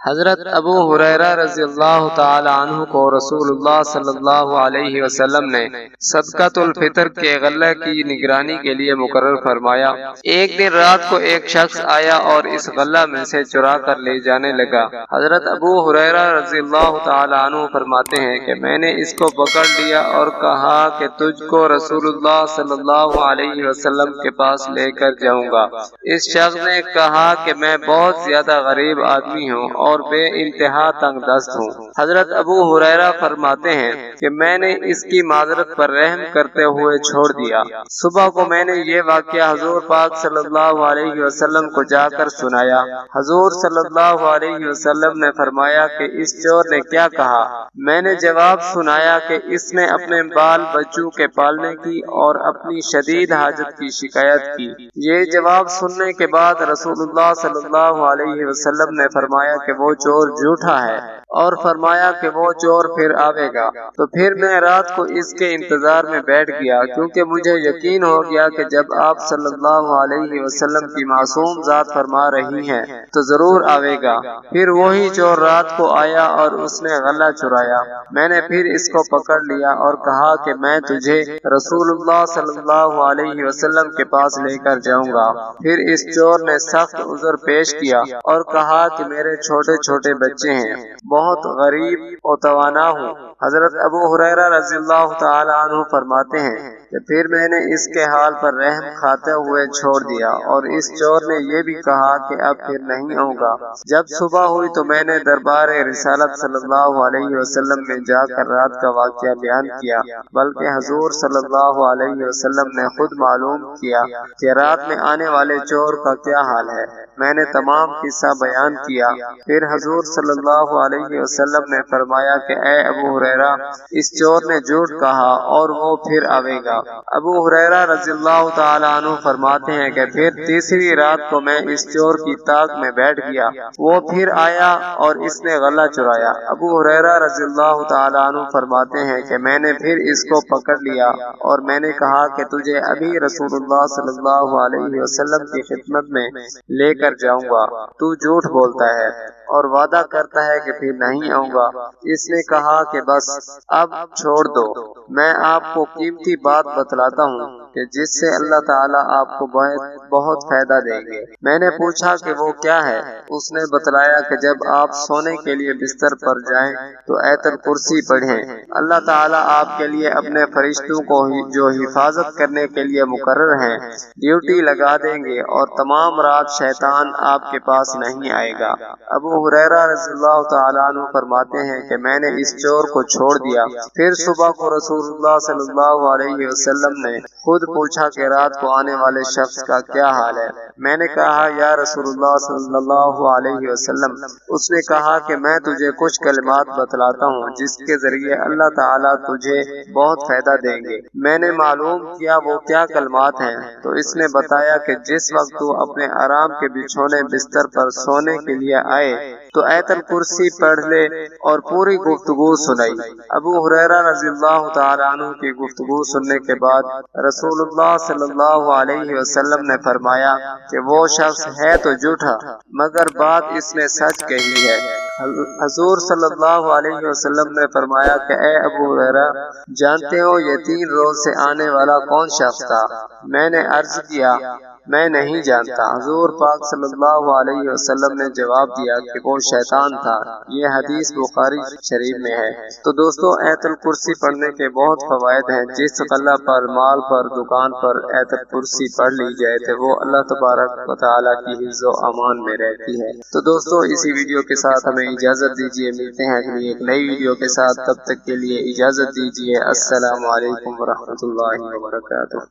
حضرت ابو ہریرہ رضی اللہ تعالی عنہ کو رسول اللہ صلی اللہ علیہ وسلم نے صدقۃ الفطر کے غلہ کی نگرانی کے لیے مقرر فرمایا۔ ایک دن رات کو ایک شخص آیا اور اس غلہ میں سے چرا کر لے جانے لگا۔ حضرت ابو ہریرہ رضی اللہ تعالی عنہ فرماتے ہیں کہ میں نے اس کو پکڑ لیا اور کہا کہ تجھ کو رسول اللہ صلی اللہ علیہ وسلم کے پاس لے کر جاؤں گا۔ اس شخص نے کہا کہ میں بہت زیادہ غریب آدمی ہوں اور بے انتہا تنگ دست ہوں۔ حضرت ابو ہریرہ فرماتے ہیں کہ میں نے اس کی معذرت پر رحم کرتے ہوئے چھوڑ دیا۔ صبح کو میں نے یہ واقعہ حضور پاک صلی اللہ علیہ وسلم کو جا کر سنایا۔ حضور صلی اللہ علیہ وسلم نے فرمایا کہ اس چور نے کیا کہا؟ میں نے جواب سنایا کہ اس نے اپنے بال بچوں کے پالنے کی اور اپنی شدید حاجت کی شکایت کی۔ یہ جواب سننے کے بعد رسول اللہ صلی اللہ علیہ وسلم نے فرمایا کہ وہ چور جھوٹا ہے، اور فرمایا کہ وہ چور پھر آئے گا۔ تو پھر میں رات کو اس کے انتظار میں بیٹھ گیا، کیونکہ مجھے یقین ہو گیا کہ جب آپ صلی اللہ علیہ وسلم کی معصوم ذات فرما رہی ہیں تو ضرور آئے گا۔ پھر وہی چور رات کو آیا اور اس نے غلہ چرایا۔ میں نے پھر اس کو پکڑ لیا اور کہا کہ میں تجھے رسول اللہ صلی اللہ علیہ وسلم کے پاس لے کر جاؤں گا۔ پھر اس چور نے سخت عذر پیش کیا اور کہا کہ میرے چھوٹے چھوٹے بچے ہیں، بہت غریب و توانا ہوں۔ حضرت ابو ہریرہ رضی اللہ تعالی عنہ فرماتے ہیں کہ پھر میں نے اس کے حال پر رحم کھاتے ہوئے چھوڑ دیا، اور اس چور نے یہ بھی کہا کہ اب پھر نہیں آؤں گا۔ جب صبح ہوئی تو میں نے دربار رسالت صلی اللہ علیہ وسلم میں جا کر رات کا واقعہ بیان کیا، بلکہ حضور صلی اللہ علیہ وسلم نے خود معلوم کیا کہ رات میں آنے والے چور کا کیا حال ہے۔ میں نے تمام قصہ بیان کیا۔ پھر حضور صلی اللہ علیہ وسلم نے فرمایا کہ اے ابو ہریرہ، اس چور نے جھوٹ کہا اور وہ پھر آئے گا۔ ابو ہریرہ رضی اللہ تعالی عنہ فرماتے ہیں کہ پھر تیسری رات کو میں اس چور کی طاق میں بیٹھ گیا، وہ پھر آیا اور اس نے غلہ چرایا۔ ابو ہریرہ رضی اللہ تعالی عنہ فرماتے ہیں کہ میں نے پھر اس کو پکڑ لیا اور میں نے کہا کہ تجھے ابھی رسول اللہ صلی اللہ علیہ وسلم کی خدمت میں لے کر جاؤں گا، تو جھوٹ بولتا ہے اور وعدہ کرتا ہے کہ پھر نہیں آؤں گا۔ اس نے کہا کہ بس اب چھوڑ دو، میں آپ کو قیمتی بات بتلاتا ہوں کہ جس سے اللہ تعالیٰ آپ کو بہت فائدہ دیں گے۔ میں نے پوچھا کہ وہ کیا ہے؟ اس نے بتلایا کہ جب آپ سونے کے لیے بستر پر جائیں تو آیت الکرسی پڑھیں، اللہ تعالیٰ آپ کے لیے اپنے فرشتوں کو جو حفاظت کرنے کے لیے مقرر ہیں ڈیوٹی لگا دیں گے، اور تمام رات شیطان آپ کے پاس نہیں آئے گا۔ ابو ہریرہ رضی اللہ تعالیٰ عنہ فرماتے ہیں کہ میں نے اس چور کو چھوڑ دیا۔ پھر صبح کو رسول اللہ صلی اللہ علیہ وسلم نے خود پوچھا کہ رات کو آنے والے شخص کا کیا حال ہے؟ میں نے کہا یا رسول اللہ صلی اللہ علیہ وسلم۔ اس نے کہا کہ میں تجھے کچھ کلمات بتلاتا ہوں جس کے ذریعے اللہ تعالیٰ تجھے بہت فائدہ دیں گے۔ میں نے معلوم کیا وہ کیا کلمات ہیں، تو اس نے بتایا کہ جس وقت تو اپنے آرام کے بچھونے بستر پر سونے کے لیے آئے تو آیت الکرسی پڑھ لے اور پوری گفتگو سنائی۔ ابو ہریرہ رضی اللہ تعالی عنہ کی گفتگو سننے کے بعد رسول اللہ صلی اللہ علیہ وسلم نے فرمایا کہ وہ شخص ہے تو جھوٹا، مگر بات اس نے سچ کہی ہے۔ حضور صلی اللہ علیہ وسلم نے فرمایا کہ اے ابو ہریرہ، جانتے ہو یہ 3 روز سے آنے والا کون شخص تھا؟ میں نے عرض کیا میں نہیں جانتا۔ حضور پاک صلی اللہ علیہ وسلم نے جواب دیا کہ وہ شیطان تھا۔ یہ حدیث بخاری شریف میں ہے۔ تو دوستو، آیت الکرسی پڑھنے کے بہت فوائد ہیں۔ جس غلہ پر، مال پر، دکان پر آیت الکرسی پڑھ لی جائے تو وہ اللہ تبارک و تعالیٰ کی حفظ و امان میں رہتی ہے۔ تو دوستو، اسی ویڈیو کے ساتھ ہمیں اجازت دیجیے، ملتے ہیں اگلی ایک نئی ویڈیو کے ساتھ، تب تک کے لیے اجازت دیجیے۔ السلام علیکم ورحمۃ اللہ وبرکاتہ۔